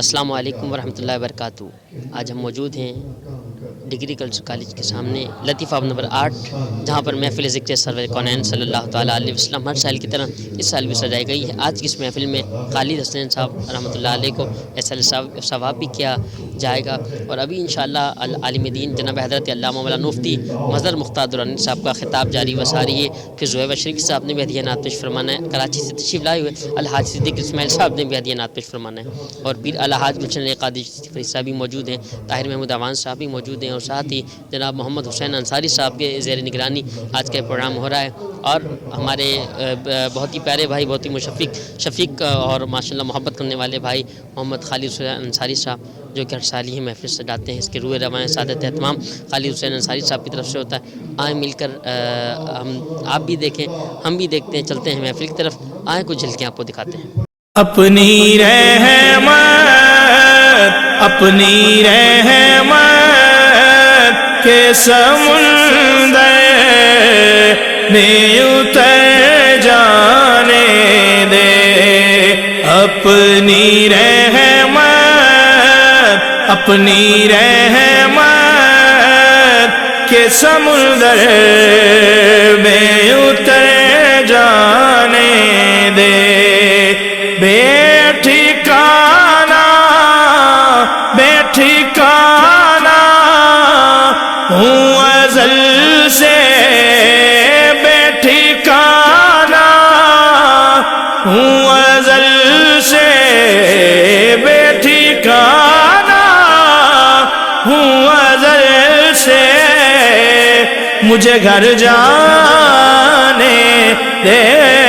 السلام علیکم ورحمۃ اللہ وبرکاتہ۔ آج ہم موجود ہیں ڈگری کلچر کالج کے سامنے لطیفہ نمبر 8، جہاں پر محفل ذکر سرور کونین صلی اللہ تعالیٰ علیہ وسلم ہر سال کی طرح اس سال بھی سجائی گئی ہے۔ آج کی اس محفل میں خالد حسین صاحب رحمۃ اللہ علیہ کو ثواب بھی کیا جائے گا، اور ابھی انشاءاللہ عالم دین جناب حضرت علامہ مولانا مفتی مظہر مختار درانی صاحب کا خطاب جاری و ساری ہے۔ پھر زہیب شریف صاحب نے بھی ہدیہ نعت پیش فرمانا ہے، کراچی سے تشریف لائے ہوئے الحاج صدیق اسماعیل صاحب نے بھی ہدیہ نعت پیش فرمانا ہے، اور پھر الحاج مشن قادری فرید صاحب بھی موجود ہیں، طاہر محمود عوان صاحب بھی موجود ہیں، اور ساتھ ہی جناب محمد حسین انصاری صاحب کے زیر نگرانی آج کا پروگرام ہو رہا ہے۔ اور ہمارے بہت ہی پیارے بھائی، بہت ہی شفیق اور ماشاءاللہ محبت کرنے والے بھائی محمد خالد حسین انصاری صاحب، جو کہ ہر سال ہی محفل سجاتے ہیں، اس کے روح رواں سعادت اہتمام خالد حسین انصاری صاحب کی طرف سے ہوتا ہے۔ آئیں مل کر آپ بھی دیکھیں، ہم بھی دیکھتے ہیں، چلتے ہیں محفل کی طرف، آئیں کچھ جھلکیاں آپ کو دکھاتے ہیں۔ اپنی رحمت کے سمندر میں اتر جانے دے، اپنی رحمت کے سمندر میں اتر جانے دے، بے ٹھکانہ ہوں ازل سے، بے ٹھکانہ ہوں ازل سے، بے ٹھکانہ ہوں ازل سے، مجھے گھر جانے دے۔